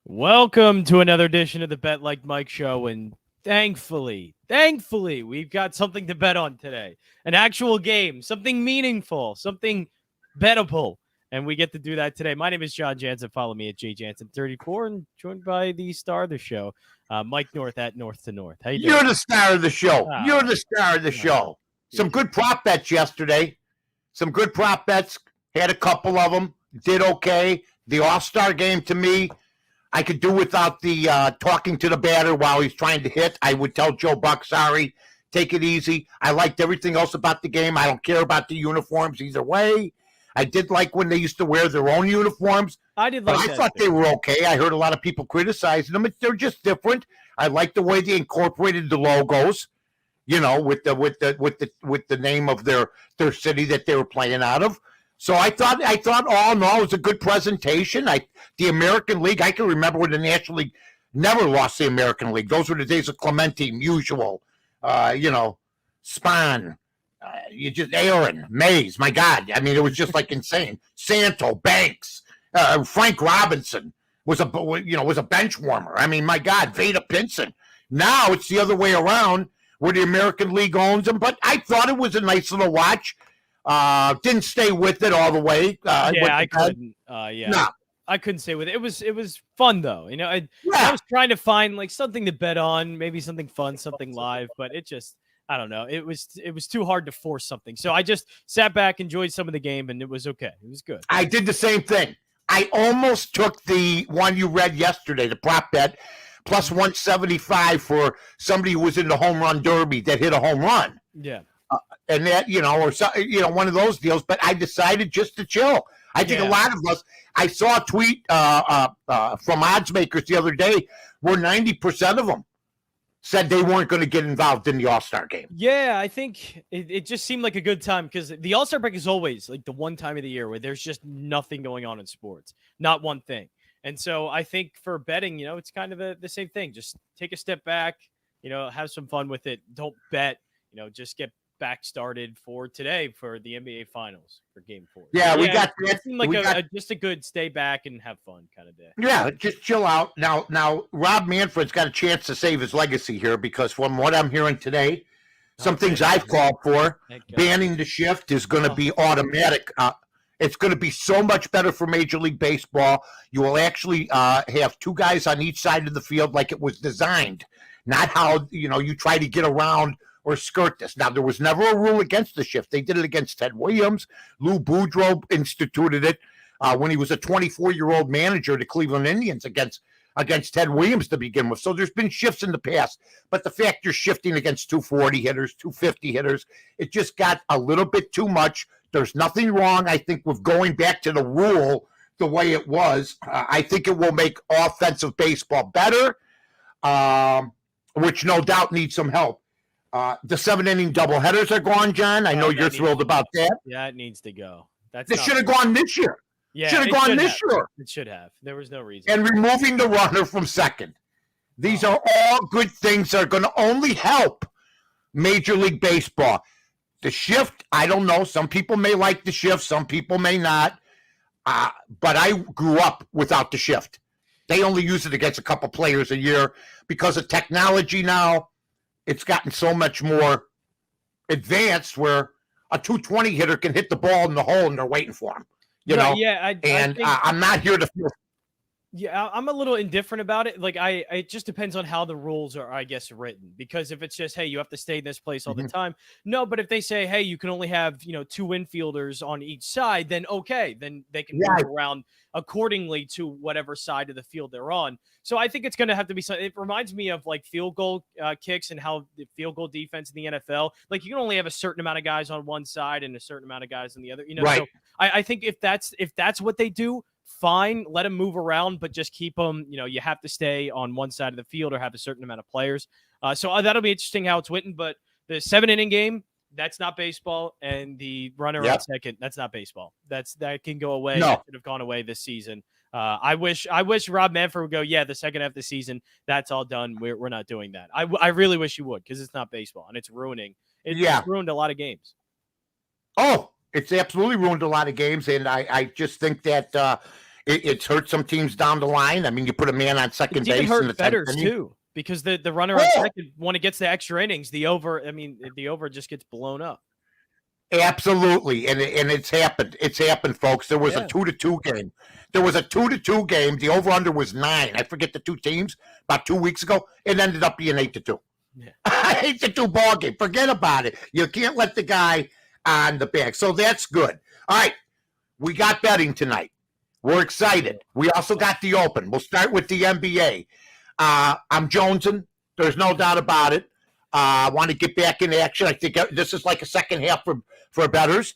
Welcome to another edition of the Bet Like Mike show. And thankfully, we've got something to bet on today. An actual game, something meaningful, something bettable. And we get to do that today. My name is Jon Jansen. Follow me at jjansen34 and joined by the star of the show, Mike North at North to North. How you doing? You're the star of the show. You're Oh, the star of the show. Some good prop bets yesterday. Some good prop bets. Had a couple of them. Did okay. The All-Star game, to me, I could do without the talking to the batter while he's trying to hit. I would tell Joe Buck, sorry, take it easy. I liked everything else about the game. I don't care about the uniforms either way. I did like when they used to wear their own uniforms. I did But like I that thought too. they were okay. I heard a lot of people criticizing them. They're just different. I like the way they incorporated the logos, with the name of their city that they were playing out of. So I thought all in all it was a good presentation. The American League, I can remember when the National League never lost the American League. Those were the days of Clemente, Musial, Spahn, Aaron, Mays. My God, I mean it was just like insane. Santo, Banks, Frank Robinson was a bench warmer. I mean, my God, Veda Pinson. Now it's the other way around where the American League owns them. But I thought it was a nice little watch. Didn't stay with it all the way. I couldn't. No. I couldn't stay with it. It was fun though. I was trying to find like something to bet on, maybe something fun, something live, but it just I don't know. It was too hard to force something. So I just sat back, enjoyed some of the game, and it was okay. It was good. I did the same thing. I almost took the one you read yesterday, the prop bet, plus 175 for somebody who was in the home run derby that hit a home run. Yeah. And that, one of those deals. But I decided just to chill. I think a lot of us, I saw a tweet from odds makers the other day where 90% of them said they weren't going to get involved in the All-Star game. Yeah, I think it just seemed like a good time because the All-Star break is always like the one time of the year where there's just nothing going on in sports, not one thing. And so I think for betting, it's kind of the same thing. Just take a step back, have some fun with it. Don't bet, just get back started for today for the NBA Finals for Game 4. Yeah, we got that. It seemed like just a good stay back and have fun kind of day. Yeah, just chill out. Now, Rob Manfred's got a chance to save his legacy here because from what I'm hearing today, some things I've called for, banning the shift is going to be automatic. It's going to be so much better for Major League Baseball. You will actually have two guys on each side of the field like it was designed, not how you try to get around or skirt this. Now, there was never a rule against the shift. They did it against Ted Williams. Lou Boudreau instituted it when he was a 24-year-old manager of the Cleveland Indians against Ted Williams to begin with. So there's been shifts in the past. But the fact you're shifting against 240 hitters, 250 hitters, it just got a little bit too much. There's nothing wrong, I think, with going back to the rule the way it was. I think it will make offensive baseball better, which no doubt needs some help. The 7-inning doubleheaders are gone, John. I know you're thrilled about that. Yeah, it needs to go. This should have gone this year. Yeah, should have gone this year. It should have. There was no reason. And removing the runner from second. These are all good things that are going to only help Major League Baseball. The shift, I don't know. Some people may like the shift. Some people may not. But I grew up without the shift. They only use it against a couple players a year because of technology now. It's gotten so much more advanced where a 220 hitter can hit the ball in the hole and they're waiting for him. Yeah, I'm not here to feel. Yeah, I'm a little indifferent about it. Like, it just depends on how the rules are, I guess, written. Because if it's just, hey, you have to stay in this place all the time. No, but if they say, hey, you can only have, two infielders on each side, then okay, then they can move around accordingly to whatever side of the field they're on. So I think it's going to have to be something. It reminds me of like field goal kicks and how the field goal defense in the NFL. Like, you can only have a certain amount of guys on one side and a certain amount of guys on the other. Right. So I think if that's what they do, fine, let them move around, but just keep them, you have to stay on one side of the field or have a certain amount of players. So that'll be interesting how it's written, but the 7-inning game, that's not baseball. And the runner on second, that's not baseball. That can go away. No. That should have gone away this season. I wish Rob Manfred would go, the second half of the season, that's all done. We're not doing that. I really wish he would, because it's not baseball and it's ruining. It's ruined a lot of games. Oh, it's absolutely ruined a lot of games. And I just think that it's hurt some teams down the line. I mean, you put a man on second It's even base in the hurt bettors 10th inning. too, because the runner on second, when it gets the extra innings, the over just gets blown up. Absolutely, and it's happened. It's happened, folks. There was a 2-2 game. There was a 2-2 game. The over/under was 9. I forget the two teams about 2 weeks ago. It ended up being 8-2. Yeah. 8-2 ball game. Forget about it. You can't let the guy on the bag. So that's good. All right, we got betting tonight. We're excited. We also got the Open. We'll start with the NBA. I'm jonesing. There's no doubt about it. I want to get back in action. I think this is like a second half for bettors.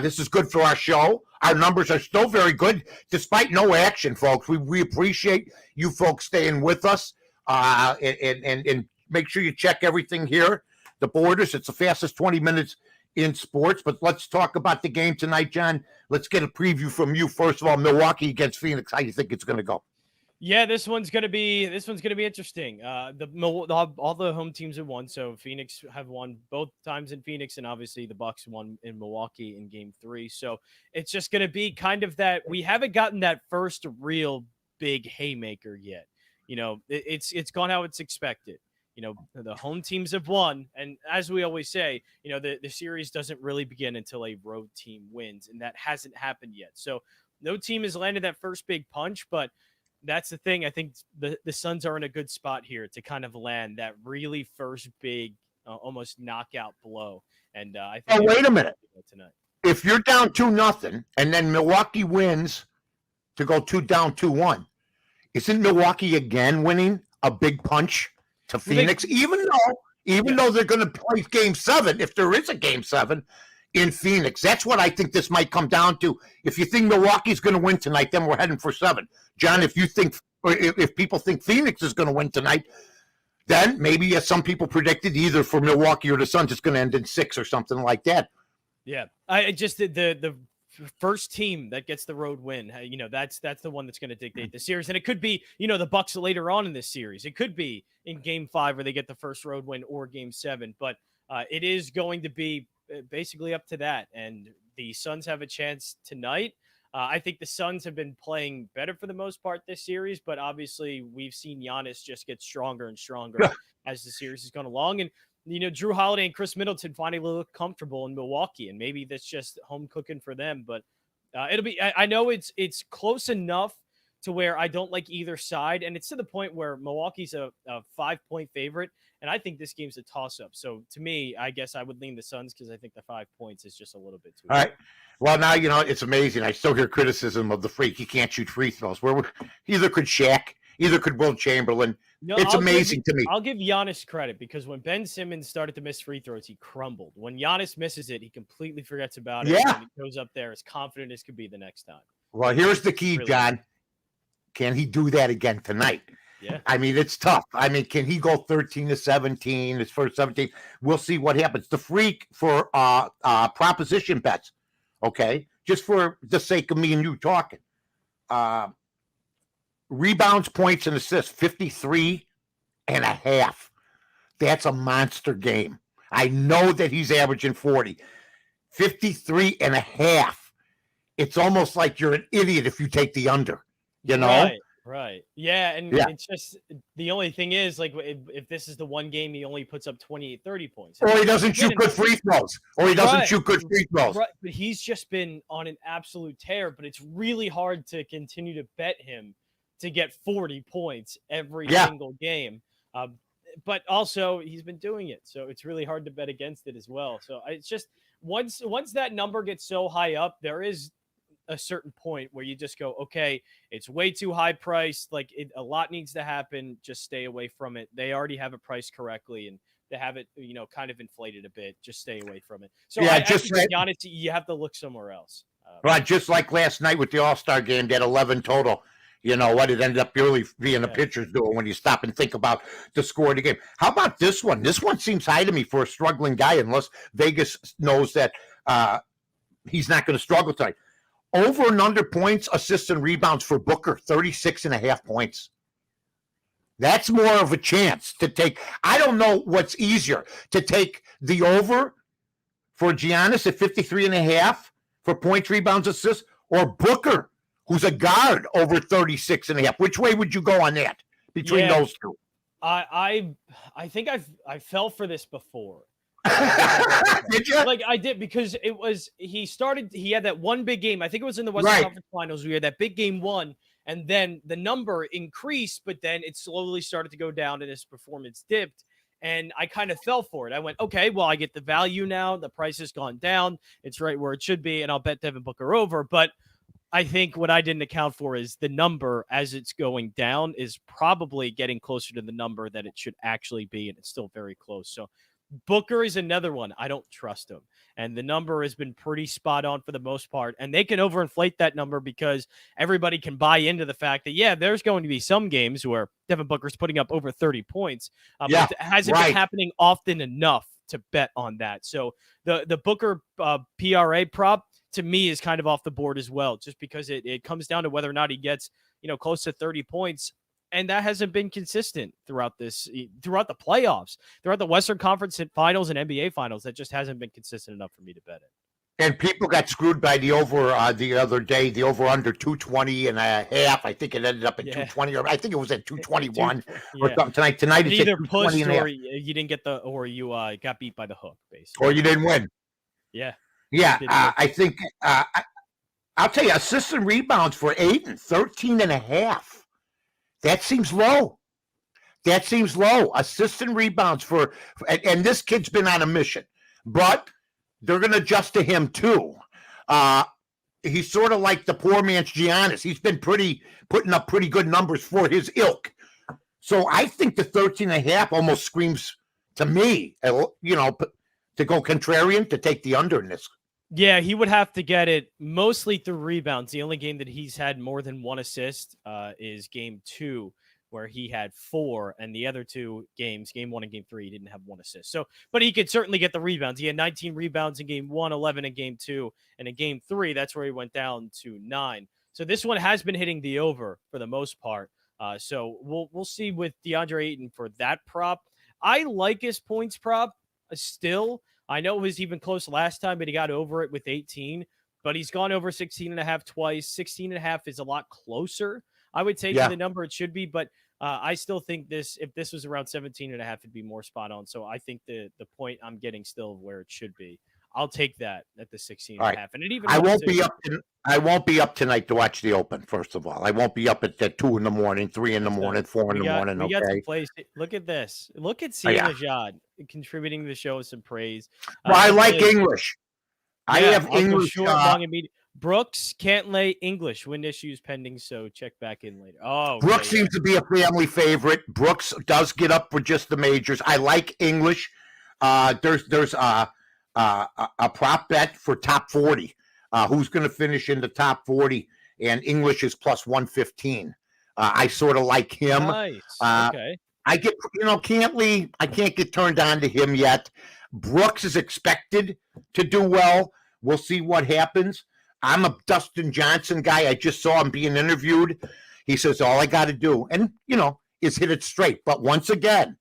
This is good for our show. Our numbers are still very good, despite no action, folks. We appreciate you folks staying with us. And make sure you check everything here. The Borders, it's the fastest 20 minutes in sports. But let's talk about the game tonight, John. Let's get a preview from you. First of all, Milwaukee against Phoenix. How do you think it's going to go? Yeah, this one's gonna be interesting. All the home teams have won, so Phoenix have won both times in Phoenix, and obviously the Bucks won in Milwaukee in Game 3. So it's just gonna be kind of that we haven't gotten that first real big haymaker yet. It's gone how it's expected. The home teams have won, and as we always say, the series doesn't really begin until a road team wins, and that hasn't happened yet. So no team has landed that first big punch, but that's the thing. I think the Suns are in a good spot here to kind of land that really first big, almost knockout blow. And I think. Oh, wait a minute! Tonight, if you're down 2-0, and then Milwaukee wins to go down 2-1, isn't Milwaukee again winning a big punch to Phoenix? Even though they're going to play Game 7, if there is a Game 7 in Phoenix, that's what I think this might come down to. If you think Milwaukee's going to win tonight, then we're heading for 7. John, if you think, or if people think Phoenix is going to win tonight, then maybe, as some people predicted, either for Milwaukee or the Suns, it's going to end in 6 or something like that. Yeah, I just the first team that gets the road win, that's the one that's going to dictate the series. And it could be, the Bucks later on in this series. It could be in Game 5 where they get the first road win, or Game 7. But it is going to be basically up to that. And the Suns have a chance tonight. I think the Suns have been playing better for the most part this series, but obviously we've seen Giannis just get stronger and stronger as the series has gone along. And, Drew Holiday and Chris Middleton finally look comfortable in Milwaukee, and maybe that's just home cooking for them. But it'll be, I know it's close enough to where I don't like either side. And it's to the point where Milwaukee's a 5-point favorite. And I think this game's a toss-up. So to me, I guess I would lean the Suns because I think the 5 points is just a little bit too All right. Well, now, it's amazing. I still hear criticism of the freak. He can't shoot free throws. Either could Shaq, either could Will Chamberlain. It's amazing to me. I'll give Giannis credit, because when Ben Simmons started to miss free throws, he crumbled. When Giannis misses it, he completely forgets about it. Yeah. And he goes up there as confident as could be the next time. Well, here's the key, John. Can he do that again tonight? Yeah. I mean, it's tough. I mean, can he go 13-17, his first 17? We'll see what happens. The freak for proposition bets, okay, just for the sake of me and you talking. Rebounds, points, and assists, 53.5. That's a monster game. I know that he's averaging 40. 53.5. It's almost like you're an idiot if you take the under, Right. Yeah. And it's just, the only thing is, like, if this is the one game he only puts up 28, 30 points. Or he doesn't shoot good free throws. Right. Right. But he's just been on an absolute tear. But it's really hard to continue to bet him to get 40 points every single game. But also, he's been doing it. So it's really hard to bet against it as well. So it's just, once that number gets so high up, there is a certain point where you just go, okay, it's way too high priced. Like, a lot needs to happen. Just stay away from it. They already have it priced correctly, and they have it, kind of inflated a bit. Just stay away from it. So I think, to be honest, you have to look somewhere else. Right. Just like last night with the All-Star game, that 11 total, what it ended up really being the pitchers doing when you stop and think about the score of the game. How about this one? This one seems high to me for a struggling guy, unless Vegas knows that he's not going to struggle tonight. Over and under points, assists, and rebounds for Booker, 36.5 points. That's more of a chance to take. I don't know what's easier, to take the over for Giannis at 53.5 for points, rebounds, assists, or Booker, who's a guard, over 36.5. Which way would you go on that between those two? I think I fell for this before. Did you? Like I did, because he had that one big game. I think it was in the Western Conference Finals. We had that big game one, and then the number increased, but then it slowly started to go down and his performance dipped. And I kind of fell for it. I went, okay, well, I get the value now. The price has gone down. It's right where it should be, and I'll bet Devin Booker over. But I think what I didn't account for is the number as it's going down is probably getting closer to the number that it should actually be, and it's still very close. So Booker is another one. I don't trust him. And the number has been pretty spot on for the most part. And they can overinflate that number because everybody can buy into the fact that, yeah, there's going to be some games where Devin Booker's putting up over 30 points. But it hasn't been happening often enough to bet on that. So the Booker PRA prop, to me, is kind of off the board as well, just because it comes down to whether or not he gets, close to 30 points. And that hasn't been consistent throughout the playoffs, throughout the Western Conference Finals and NBA Finals. That just hasn't been consistent enough for me to bet it. And people got screwed by the over the other day, the over under 220.5. I think it ended up at 220, or I think it was at 221 or something tonight. Tonight it's either pushed or you didn't get or you got beat by the hook, basically. Or you didn't win. Yeah. Yeah. I think I'll tell you, assist and rebounds for Ayton, 13.5. That seems low. Assist and rebounds and this kid's been on a mission, but they're going to adjust to him too. He's sort of like the poor man's Giannis. He's been putting up pretty good numbers for his ilk. So I think the 13.5 almost screams to me, to go contrarian, to take the under in this. Yeah, he would have to get it mostly through rebounds. The only game that he's had more than one assist is game 2, where he had 4, and the other 2 games, game 1 and game 3, he didn't have one assist. So, but he could certainly get the rebounds. He had 19 rebounds in game 1, 11 in game 2, and in game 3, that's where he went down to 9. So this one has been hitting the over for the most part. So we'll see with DeAndre Ayton for that prop. I like his points prop still. I know it was even close last time, but he got over it with 18. But he's gone over 16.5 twice. 16.5 is a lot closer, I would say, to the number it should be. But I still think if this was around 17.5, it'd be more spot on. So I think the point I'm getting still where it should be. I'll take that at the 16.5. Right. And it even I won't be up tonight to watch the Open. First of all, I won't be up at 2 in the morning, 3 in the morning, 4 in the morning. We got some place. Look at this. Look at Sia Najad contributing to the show with some praise. Well, I like English. I have English. Brooks can't lay English. Wind issues pending, so check back in later. Brooks seems to be a family favorite. Brooks does get up for just the majors. I like English. There's a prop bet for top 40. Who's going to finish in the top 40? And English is plus 115. I sort of like him. Nice. Okay. I get, Cantley, I can't get turned on to him yet. Brooks is expected to do well. We'll see what happens. I'm a Dustin Johnson guy. I just saw him being interviewed. He says, all I got to do, and, is hit it straight. But once again,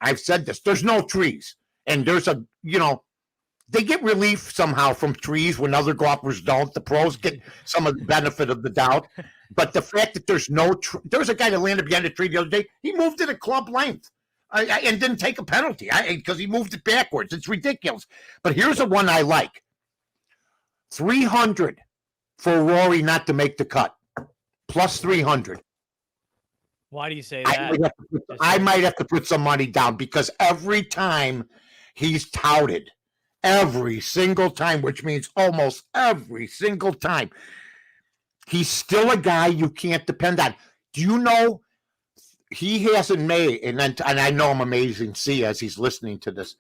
I've said this, there's no trees. And there's they get relief somehow from trees when other golfers don't. The pros get some of the benefit of the doubt. But the fact that there's there's a guy that landed behind a tree the other day. He moved it at club length and didn't take a penalty because he moved it backwards. It's ridiculous. But here's the one I like. 300 for Rory not to make the cut. Plus 300. Why do you say that? I might have to put some money down because every time he's touted, every single time, which means almost every single time, he's still a guy you can't depend on. Do you know he hasn't made, and I know I'm amazing, see, as he's listening to this,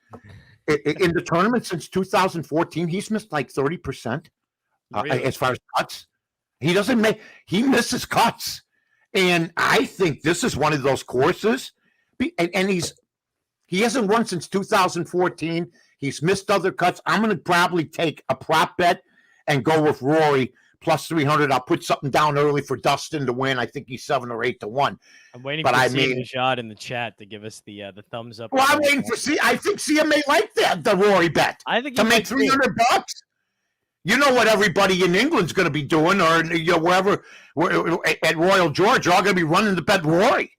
in the tournament since 2014, he's missed like 30% as far as cuts. He misses cuts. And I think this is one of those courses, and he hasn't won since 2014. He's missed other cuts. I'm going to probably take a prop bet and go with Rory plus 300. I'll put something down early for Dustin to win. I think he's 7 or 8 to 1. I'm waiting for the shot in the chat to give us the thumbs up. Well, I'm waiting for I think Sia may like the Rory bet. I think to make $300. You know what everybody in England's going to be doing, or wherever at Royal George, they're all going to be running to bet Rory.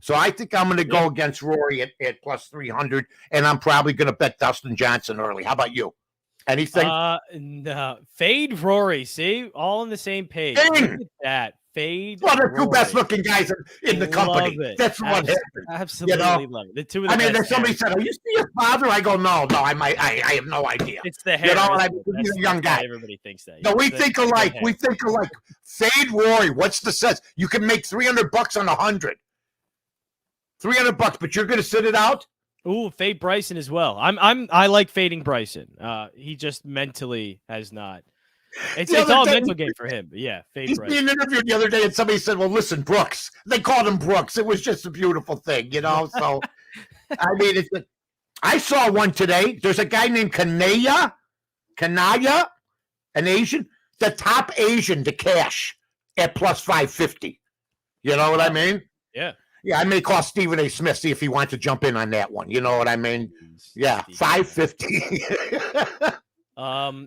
So I think I'm going to go against Rory at plus 300, and I'm probably going to bet Dustin Johnson early. How about you? Anything? No. Fade Rory. See, all on the same page. Look at that. Fade. Well, the Rory. two best looking guys in the company. That's what happened. Absolutely love it. The two of the best. Somebody said, "Are you still your father?" I go, "No, I have no idea." It's the hair. He's a young guy. Everybody thinks that. No, we think alike. We think alike. Fade Rory. What's the sense? You can make $300 on 100. $300, but you're going to sit it out. Ooh, fade Bryson as well. I like fading Bryson. He just mentally has not. It's all a mental game for him. But yeah, fade He's Bryson. being interviewed the other day, and somebody said, "Well, listen, Brooks." They called him Brooks. It was just a beautiful thing, So, I mean, I saw one today. There's a guy named Kanaya, an Asian, the top Asian to cash at plus 550. You know what I mean? Yeah. Yeah, I may call Stephen A. Smith, see if he wants to jump in on that one. You know what I mean? Yeah, 550.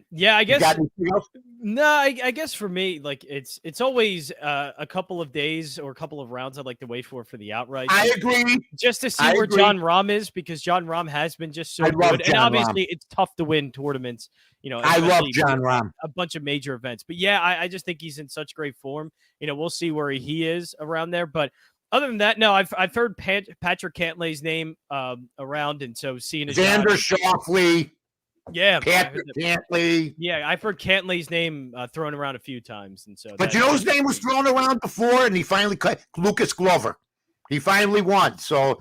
Yeah, I guess. You got anything else? No, I guess for me, like it's always a couple of days or a couple of rounds I'd like to wait for the outright. I agree. Just to see where John Rahm is, because John Rahm has been just so good. And obviously it's tough to win tournaments. I love John Rahm. A bunch of major events. But yeah, I just think he's in such great form. We'll see where he is around there. But other than that, no, I've heard Patrick Cantlay's name around, and so seeing Xander Schauffele. Yeah, Patrick Cantlay. Yeah, I've heard Cantlay's name thrown around a few times, and so. But you know whose name was thrown around before, and he finally Lucas Glover. He finally won. So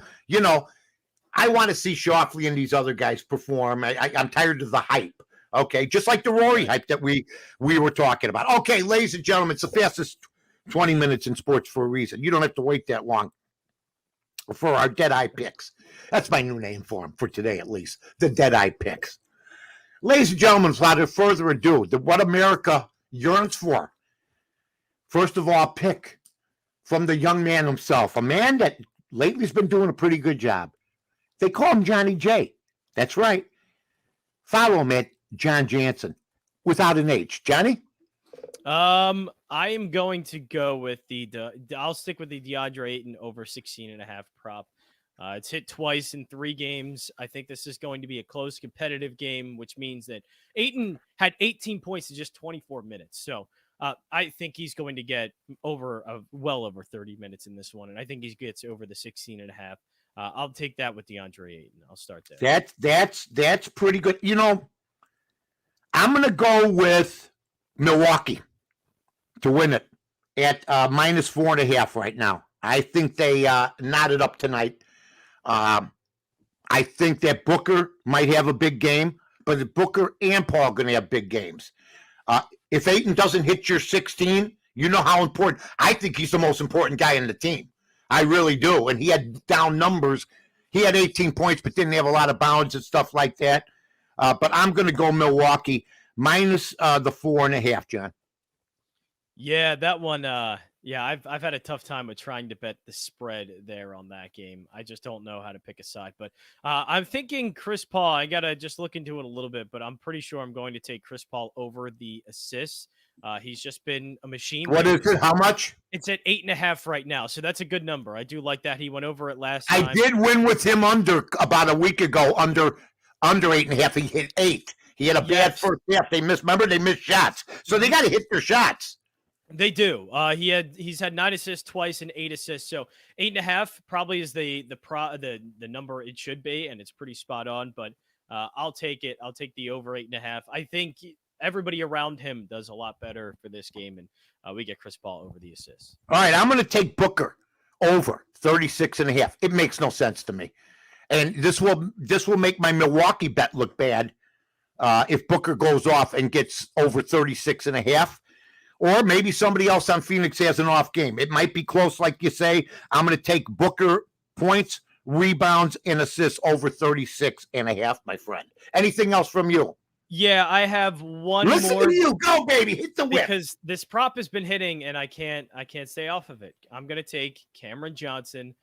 I want to see Schauffele and these other guys perform. I'm tired of the hype. Okay, just like the Rory hype that we were talking about. Okay, ladies and gentlemen, it's the fastest 20 minutes in sports for a reason. You don't have to wait that long for our Deadeye Picks. That's my new name for them, for today at least, the Deadeye Picks. Ladies and gentlemen, without further ado, what America yearns for. First of all, pick from the young man himself, a man that lately has been doing a pretty good job. They call him Johnny J. That's right. Follow him at Jon Jansen, without an H. Johnny? I am going to go with I'll stick with the DeAndre Ayton over 16.5 prop. It's hit twice in 3 games. I think this is going to be a close, competitive game, which means that Ayton had 18 points in just 24 minutes. So I think he's going to get well over 30 minutes in this one, and I think he gets over the 16.5. I'll take that with DeAndre Ayton. I'll start there. That's pretty good. I'm going to go with Milwaukee to win it at minus 4.5 right now. I think they knotted up tonight. I think that Booker might have a big game, but Booker and Paul are going to have big games. If Ayton doesn't hit your 16, you know how important. I think he's the most important guy in the team. I really do. And he had down numbers. He had 18 points, but didn't have a lot of bounds and stuff like that. But I'm going to go Milwaukee minus the 4.5, John. Yeah, that one. I've had a tough time with trying to bet the spread there on that game. I just don't know how to pick a side. But I'm thinking Chris Paul. I gotta just look into it a little bit, but I'm pretty sure I'm going to take Chris Paul over the assists. He's just been a machine. What is it? How much? It's at 8.5 right now, so that's a good number. I do like that. He went over it last time. I did win with him under about a week ago. Under 8.5. He hit 8. He had a bad first half. They missed shots, so they got to hit their shots. They do. He's had 9 assists twice and 8 assists. So 8.5 probably is the number it should be, and it's pretty spot on. But I'll take it. I'll take the over 8.5. I think everybody around him does a lot better for this game, and we get Chris Paul over the assists. All right, I'm going to take Booker over 36.5. It makes no sense to me, and this will make my Milwaukee bet look bad if Booker goes off and gets over 36.5. Or maybe somebody else on Phoenix has an off game. It might be close, like you say. I'm going to take Booker points, rebounds, and assists over 36.5, my friend. Anything else from you? Yeah, I have one more. Listen to you. Go, baby. Hit the whip. Because this prop has been hitting, and I can't stay off of it. I'm going to take Cameron Johnson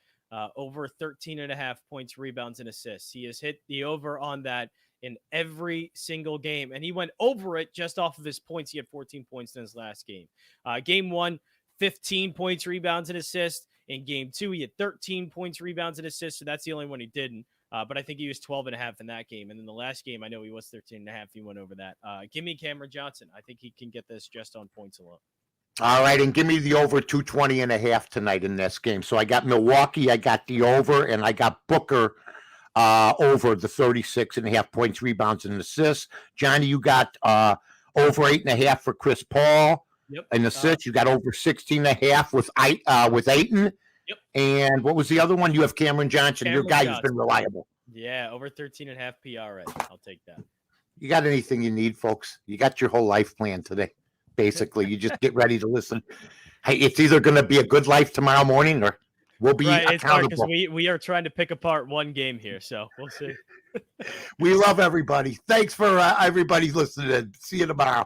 over 13.5 points, rebounds, and assists. He has hit the over on that in every single game. And he went over it just off of his points. He had 14 points in his last game. Game 1, 15 points, rebounds, and assists. In game 2, he had 13 points, rebounds, and assists. So that's the only one he didn't. But I think he was 12.5 in that game. And then the last game, I know he was 13.5. He went over that. Give me Cameron Johnson. I think he can get this just on points alone. All right, and give me the over 220.5 tonight in this game. So I got Milwaukee, I got the over, and I got Booker over the 36.5 points, rebounds, and assists. Johnny, you got over 8.5 for Chris Paul. Yep. And assists, you got over 16.5 with Ayton. Yep. And what was the other one? You have Cameron Johnson, your guy who's been reliable. Yeah, over 13.5 PRA. I'll take that. You got anything you need, folks? You got your whole life plan today. Basically, you just get ready to listen. Hey, it's either going to be a good life tomorrow morning or we'll be accountable. It's hard because we are trying to pick apart one game here, so we'll see. We love everybody. Thanks for everybody listening. See you tomorrow.